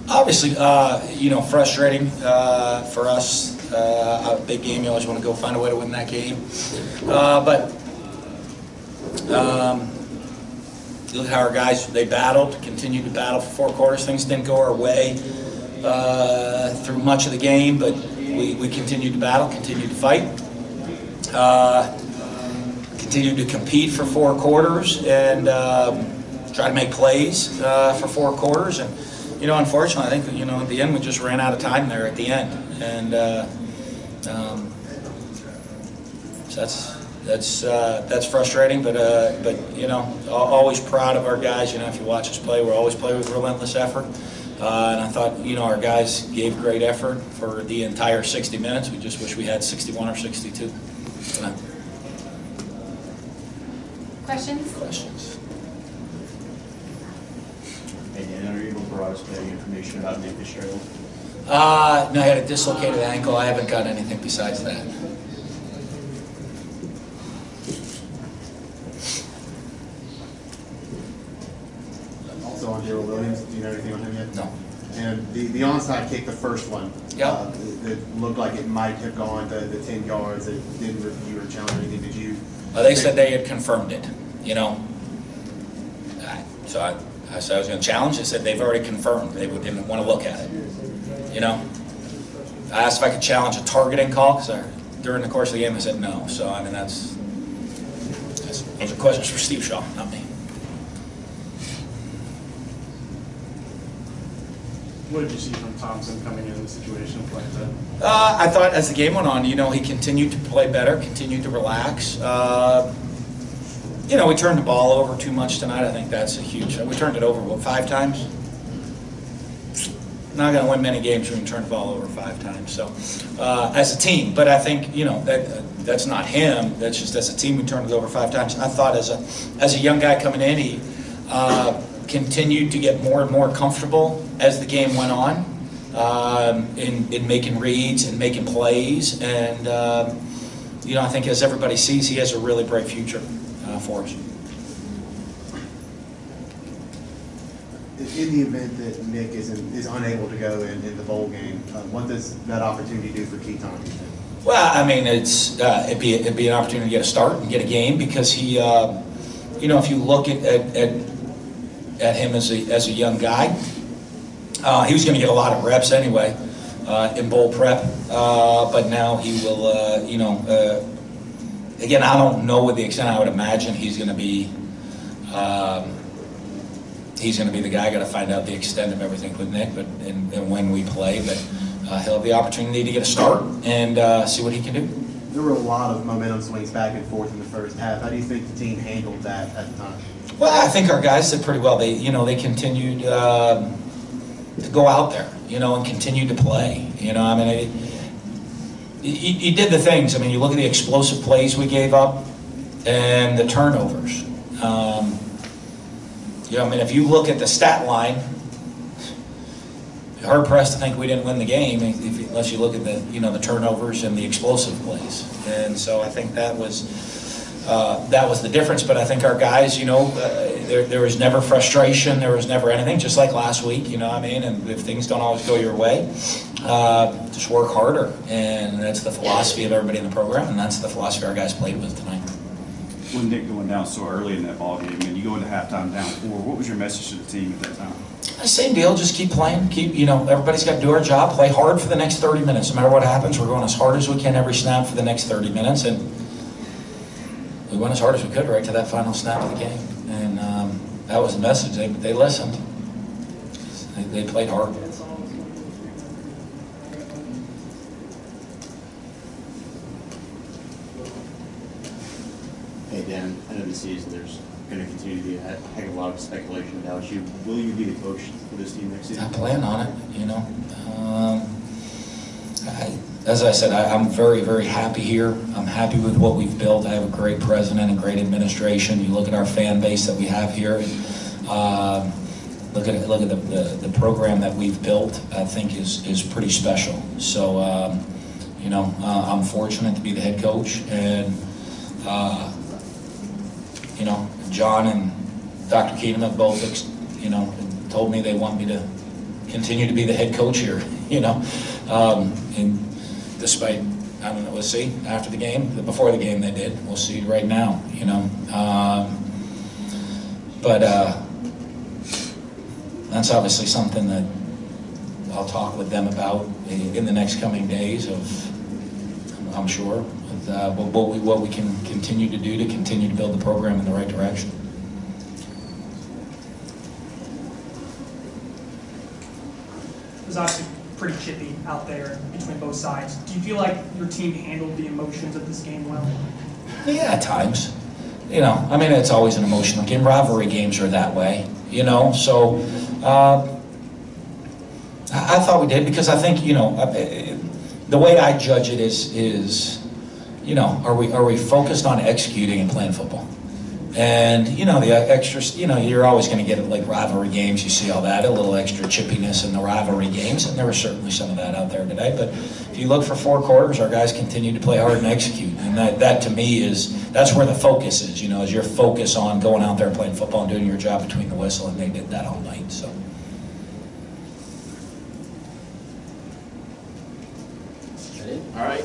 Obviously, frustrating for us. A big game, you always want to go find a way to win that game. But you look at how our guys, they battled, continued to battle for 4 quarters. Things didn't go our way through much of the game, but we continued to battle, continued to fight. Continued to compete for 4 quarters and try to make plays for 4 quarters. And, unfortunately, I think, at the end we just ran out of time there at the end. And so that's frustrating, but always proud of our guys. If you watch us play, we'll always play with relentless effort. And I thought, our guys gave great effort for the entire 60 minutes. We just wish we had 61 or 62. Questions? Questions? Hey Dan, are you able to provide us with any information about Nick Fitzgerald? No, I had a dislocated ankle. I haven't got anything besides that. Also on Daryl Williams, do you know anything on him yet? No. And the onside kick, the first one, Yep. that looked like it might have gone to the 10 yards. It didn't review or challenge anything. Did you? They said they had confirmed it, So I said I was going to challenge. They said they've already confirmed. They didn't want to look at it, I asked if I could challenge a targeting call because during the course of the game I said no. So, those are questions for Steve Shaw, not me. What did you see from Thompson coming in the situation like that? I thought as the game went on, he continued to play better, continued to relax. We turned the ball over too much tonight. I think that's a huge. We turned it over, 5 times? Not going to win many games when you turn the ball over 5 times. So, as a team, but I think that's not him. That's just as a team we turned it over 5 times. I thought as a young guy coming in, he continued to get more and more comfortable as the game went on in making reads and making plays. And I think as everybody sees, he has a really bright future for us. In the event that Nick is unable to go in the bowl game, what does that opportunity do for Keaton? Well, it'd be an opportunity to get a start and get a game because he, if you look at him as a young guy, he was going to get a lot of reps anyway in bowl prep, but now he will, again, I don't know what the extent. I would imagine he's going to be the guy. I got to find out the extent of everything with Nick, and when we play. But he'll have the opportunity to get a start and see what he can do. There were a lot of momentum swings back and forth in the first half. How do you think the team handled that at the time? Well, I think our guys did pretty well. They continued to go out there, and continue to play. He did the things. You look at the explosive plays we gave up and the turnovers. If you look at the stat line, you're hard pressed to think we didn't win the game unless you look at the turnovers and the explosive plays. And so I think that was the difference. But I think our guys, there was never frustration. There was never anything. Just like last week, And if things don't always go your way, just work harder. And that's the philosophy of everybody in the program, and that's the philosophy our guys played with tonight. When Nick going down so early in that ball game, and you go into halftime down 4, what was your message to the team at that time? Same deal. Just keep playing. Everybody's got to do our job. Play hard for the next 30 minutes. No matter what happens, we're going as hard as we can every snap for the next 30 minutes. And we went as hard as we could right to that final snap of the game. And that was the message. They listened. They played hard. Hey Dan, I know this season there's going to continue to be a heck of a lot of speculation about you. Will you be the coach for this team next season? I plan on it, as I said, I'm very, very happy here. I'm happy with what we've built. I have a great president and great administration. You look at our fan base that we have here. Look at the program that we've built. I think is pretty special. So I'm fortunate to be the head coach, and John and Dr. Keenum have both you know, and told me they want me to continue to be the head coach here, you know. And despite, I don't know, we'll see after the game, before the game they did. We'll see right now, you know. But that's obviously something that I'll talk with them about in the next coming days of, I'm sure, what we can continue to do to continue to build the program in the right direction. It was obviously pretty chippy out there between both sides. Do you feel like your team handled the emotions of this game well? Yeah, at times. You know, I mean, it's always an emotional game. Rivalry games are that way, you know. So I thought we did, because I think, you know, the way I judge it is, you know, are we focused on executing and playing football? And, you know, the extra, you know, you're always going to get it like rivalry games. You see all that, a little extra chippiness in the rivalry games, and there was certainly some of that out there today. But if you look for 4 quarters, our guys continue to play hard and execute. And that to me that's where the focus is, you know, is your focus on going out there and playing football and doing your job between the whistle, and they did that all night, so. All right.